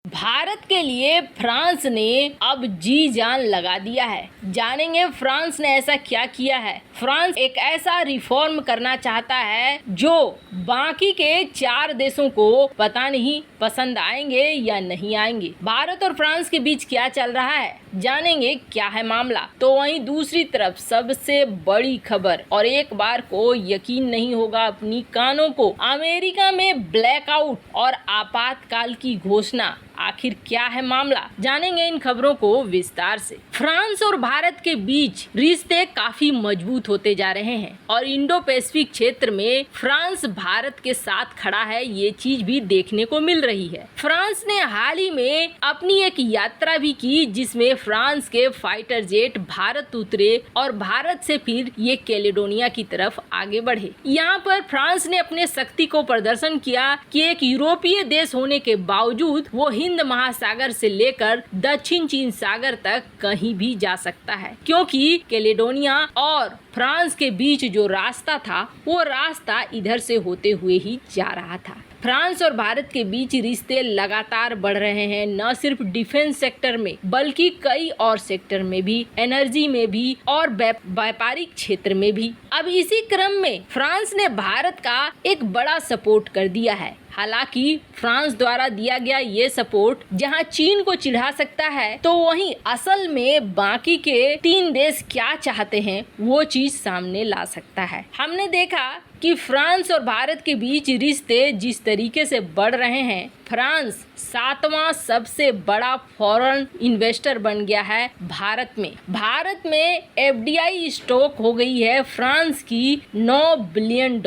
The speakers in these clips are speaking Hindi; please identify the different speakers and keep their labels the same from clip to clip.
Speaker 1: भारत के लिए फ्रांस ने अब जी जान लगा दिया है। जानेंगे फ्रांस ने ऐसा क्या किया है। फ्रांस एक ऐसा रिफॉर्म करना चाहता है जो बाकी के 4 देशों को पता नहीं पसंद आएंगे या नहीं आएंगे। भारत और फ्रांस के बीच क्या चल रहा है, जानेंगे क्या है मामला। तो वहीं दूसरी तरफ सबसे बड़ी खबर, और एक बार को यकीन नहीं होगा अपनी कानों को, अमेरिका में ब्लैकआउट और आपातकाल की घोषणा। आखिर क्या है मामला, जानेंगे इन खबरों को विस्तार से। फ्रांस और भारत के बीच रिश्ते काफी मजबूत होते जा रहे हैं और इंडो पैसिफिक क्षेत्र में फ्रांस भारत के साथ खड़ा है, ये चीज भी देखने को मिल रही है। फ्रांस ने हाल ही में अपनी एक यात्रा भी की जिसमें फ्रांस के फाइटर जेट भारत उतरे और भारत से फिर ये कैलेडोनिया की तरफ आगे बढ़े। यहाँ पर फ्रांस ने अपने शक्ति को प्रदर्शन किया कि एक यूरोपीय देश होने के बावजूद वो हिंद महासागर से लेकर दक्षिण चीन सागर तक कहीं भी जा सकता है, क्योंकि कैलेडोनिया और फ्रांस के बीच जो रास्ता था वो रास्ता इधर से होते हुए ही जा रहा था। फ्रांस और भारत के बीच रिश्ते लगातार बढ़ रहे हैं, न सिर्फ डिफेंस सेक्टर में बल्कि कई और सेक्टर में भी, एनर्जी में भी और व्यापारिक क्षेत्र में भी। अब इसी क्रम में फ्रांस ने भारत का एक बड़ा सपोर्ट कर दिया है। हालांकि फ्रांस द्वारा दिया गया ये सपोर्ट जहां चीन को चिढ़ा सकता है, तो वहीं असल में बाकी के 3 देश क्या चाहते हैं वो चीज सामने ला सकता है। हमने देखा कि फ्रांस और भारत के बीच रिश्ते जिस तरीके से बढ़ रहे हैं, फ्रांस 7वां सबसे बड़ा फॉरेन इन्वेस्टर बन गया है भारत में। भारत में एफडीआई स्टॉक हो गई है फ्रांस की $9 बिलियन,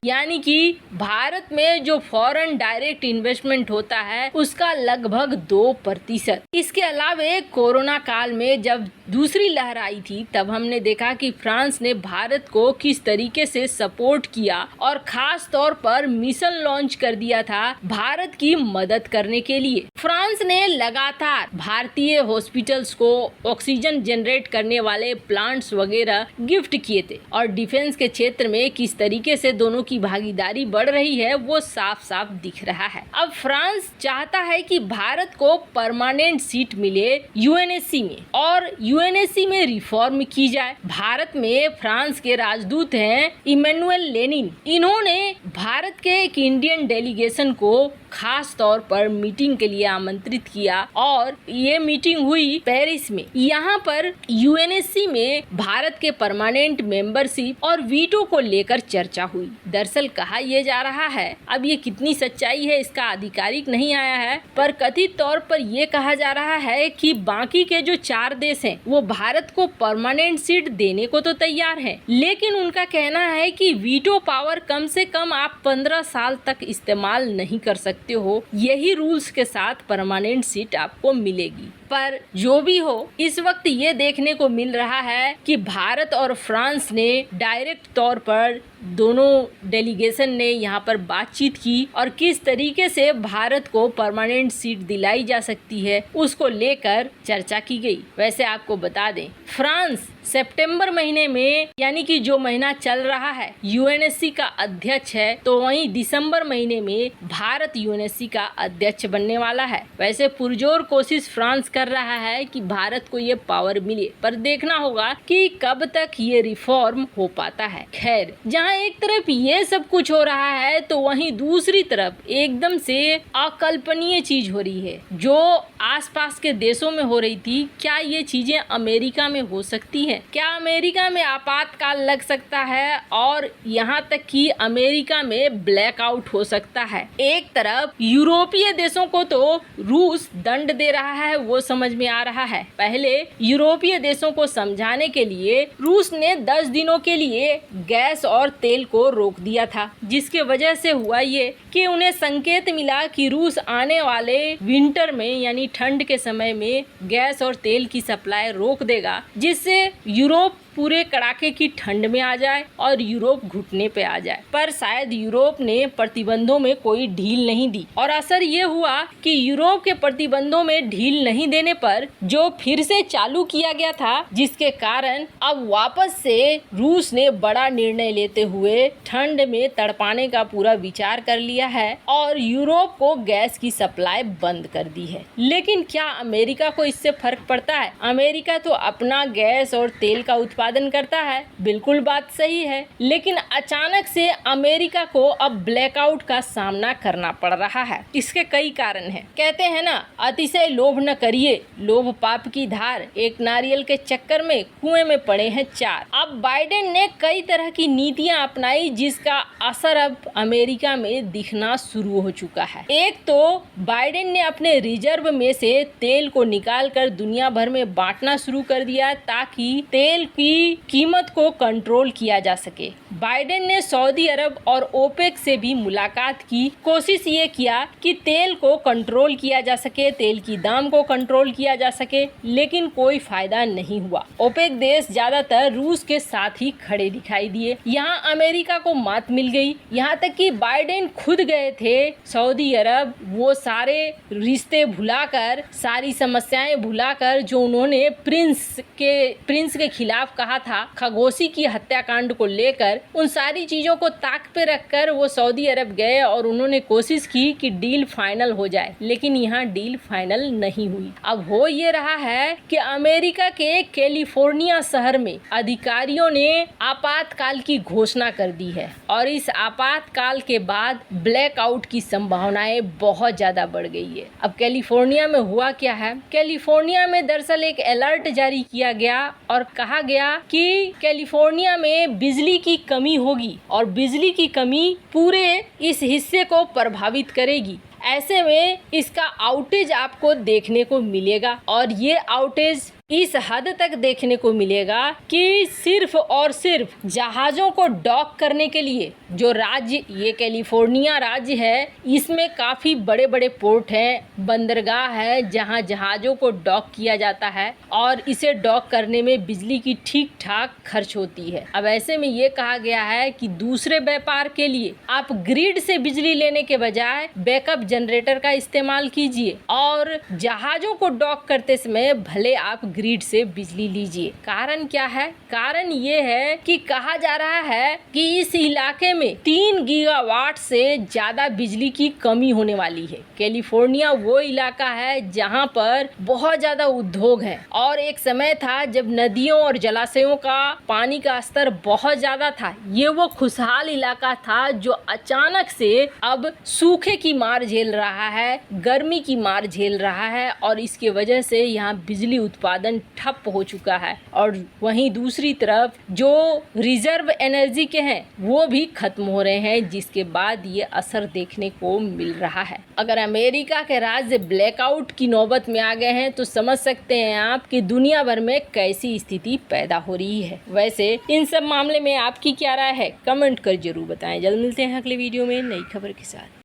Speaker 1: यानी कि भारत में जो फॉरेन डायरेक्ट इन्वेस्टमेंट होता है उसका लगभग 2%। इसके अलावा कोरोना काल में जब दूसरी लहर आई थी तब हमने देखा कि फ्रांस ने भारत को किस तरीके से सपोर्ट किया और खास तौर पर मिशन लॉन्च कर दिया था भारत की मदद करने के लिए। फ्रांस ने लगातार भारतीय हॉस्पिटल्स को ऑक्सीजन जनरेट करने वाले प्लांट्स वगैरह गिफ्ट किए थे और डिफेंस के क्षेत्र में किस तरीके से दोनों की भागीदारी बढ़ रही है वो साफ साफ दिख रहा है। अब फ्रांस चाहता है कि भारत को परमानेंट सीट मिले यूएनएससी में और यूएनएससी में रिफॉर्म की जाए। भारत में फ्रांस के राजदूत हैं इमैनुअल लेनिन। इन्होंने भारत के एक इंडियन डेलीगेशन को खास तौर पर मीटिंग के लिए आमंत्रित किया और ये मीटिंग हुई पेरिस में। यहाँ पर यूएनएससी में भारत के परमानेंट मेंबरशिप और वीटो को लेकर चर्चा हुई। दरअसल कहा यह जा रहा है, अब ये कितनी सच्चाई है इसका आधिकारिक नहीं आया है, पर कथित तौर पर यह कहा जा रहा है कि बाकी के जो 4 देश हैं वो भारत को परमानेंट सीट देने को तो तैयार है, लेकिन उनका कहना है कि वीटो पावर कम से कम आप 15 साल तक इस्तेमाल नहीं कर सकते हो, यही रूल्स के साथ परमानेंट सीट आपको मिलेगी। पर जो भी हो, इस वक्त ये देखने को मिल रहा है कि भारत और फ्रांस ने डायरेक्ट तौर पर दोनों डेलीगेशन ने यहाँ पर बातचीत की और किस तरीके से भारत को परमानेंट सीट दिलाई जा सकती है उसको लेकर चर्चा की गई। वैसे आपको बता दें, फ्रांस सितंबर महीने में, यानी कि जो महीना चल रहा है, यूएनएससी का अध्यक्ष है, तो वहीं दिसंबर महीने में भारत यूएनएससी का अध्यक्ष बनने वाला है। वैसे पुरजोर कोशिश फ्रांस कर रहा है कि भारत को ये पावर मिले, पर देखना होगा कि कब तक ये रिफॉर्म हो पाता है। खैर, जहाँ एक तरफ ये सब कुछ हो रहा है तो वहीं दूसरी तरफ एकदम से अकल्पनीय चीज हो रही है जो आसपास के देशों में हो रही थी। क्या ये चीजें अमेरिका में हो सकती हैं? क्या अमेरिका में आपातकाल लग सकता है और यहाँ तक कि अमेरिका में ब्लैकआउट हो सकता है? एक तरफ यूरोपीय देशों को तो रूस दंड दे रहा है, वो समझ में आ रहा है। पहले यूरोपीय देशों को समझाने के लिए रूस ने 10 दिनों के लिए गैस और तेल को रोक दिया था, जिसके वजह से हुआ ये कि उन्हें संकेत मिला कि रूस आने वाले विंटर में यानी ठंड के समय में गैस और तेल की सप्लाई रोक देगा, जिससे यूरोप पूरे कड़ाके की ठंड में आ जाए और यूरोप घुटने पे आ जाए। पर शायद यूरोप ने प्रतिबंधों में कोई ढील नहीं दी और असर ये हुआ कि यूरोप के प्रतिबंधों में ढील नहीं देने पर जो फिर से चालू किया गया था, जिसके कारण अब वापस से रूस ने बड़ा निर्णय लेते हुए ठंड में तड़पाने का पूरा विचार कर लिया है और यूरोप को गैस की सप्लाई बंद कर दी है। लेकिन क्या अमेरिका को इससे फर्क पड़ता है? अमेरिका तो अपना गैस और तेल का उत्पादन करता है, बिल्कुल बात सही है, लेकिन अचानक से अमेरिका को अब ब्लैकआउट का सामना करना पड़ रहा है। इसके कई कारण हैं। कहते हैं ना, अतिशय लोभ न करिए, लोभ पाप की धार, एक नारियल के चक्कर में कुएं में पड़े हैं चार। अब बाइडेन ने कई तरह की नीतियां अपनाई जिसका असर अब अमेरिका में दिखना शुरू हो चुका है। एक तो बाइडेन ने अपने रिजर्व में से तेल को निकालकर दुनिया भर में बांटना शुरू कर दिया ताकि तेल की कीमत को कंट्रोल किया जा सके। बाइडेन ने सऊदी अरब और ओपेक से भी मुलाकात की, कोशिश ये किया कि तेल को कंट्रोल किया जा सके, तेल की दाम को कंट्रोल किया जा सके, लेकिन कोई फायदा नहीं हुआ। ओपेक देश ज्यादातर रूस के साथ ही खड़े दिखाई दिए। यहाँ अमेरिका को मात मिल गई, यहाँ तक कि बाइडेन खुद गए थे सऊदी अरब, वो सारे रिश्ते भुलाकर, सारी समस्याएं भुलाकर जो उन्होंने प्रिंस के खिलाफ कहा था, खगोशी की हत्याकांड को लेकर, उन सारी चीजों को ताक पे रखकर वो सऊदी अरब गए और उन्होंने कोशिश की कि डील फाइनल हो जाए, लेकिन यहाँ डील फाइनल नहीं हुई। अब हो ये रहा है कि अमेरिका के कैलिफोर्निया शहर में अधिकारियों ने आपातकाल की घोषणा कर दी है और इस आपातकाल के बाद ब्लैकआउट की संभावनाएं बहुत ज्यादा बढ़ गई है। अब कैलिफोर्निया में हुआ क्या है? कैलिफोर्निया में दरअसल एक अलर्ट जारी किया गया और कहा गया कि कैलिफोर्निया में बिजली की कमी होगी और बिजली की कमी पूरे इस हिस्से को प्रभावित करेगी। ऐसे में इसका आउटेज आपको देखने को मिलेगा और ये आउटेज इस हद तक देखने को मिलेगा कि सिर्फ और सिर्फ जहाज़ों को डॉक करने के लिए जो राज्य, ये कैलिफोर्निया राज्य है, इसमें काफ़ी बड़े बड़े पोर्ट हैं, बंदरगाह है जहां जहाज़ों को डॉक किया जाता है और इसे डॉक करने में बिजली की ठीक ठाक खर्च होती है। अब ऐसे में ये कहा गया है कि दूसरे व्यापार के लिए आप ग्रिड से बिजली लेने के बजाय बैकअप जनरेटर का इस्तेमाल कीजिए और जहाज़ों को डॉक करते समय भले आप ग्रिड से बिजली लीजिए। कारण क्या है? कारण ये है कि कहा जा रहा है कि इस इलाके में 3 गीगावाट से ज्यादा बिजली की कमी होने वाली है। कैलिफोर्निया वो इलाका है जहां पर बहुत ज्यादा उद्योग है और एक समय था जब नदियों और जलाशयों का पानी का स्तर बहुत ज्यादा था। ये वो खुशहाल इलाका था जो अचानक से अब सूखे की मार झेल रहा है, गर्मी की मार झेल रहा है और इसके वजह से यहाँ बिजली उत्पादन ठप हो चुका है। और वहीं दूसरी तरफ जो रिजर्व एनर्जी के हैं वो भी खत्म हो रहे हैं, जिसके बाद ये असर देखने को मिल रहा है। अगर अमेरिका के राज्य ब्लैकआउट की नौबत में आ गए हैं तो समझ सकते हैं आप कि दुनिया भर में कैसी स्थिति पैदा हो रही है। वैसे इन सब मामले में आपकी क्या राय है? कमेंट कर जरूर बताएं। जल्द मिलते हैं अगले वीडियो में नई खबर के साथ।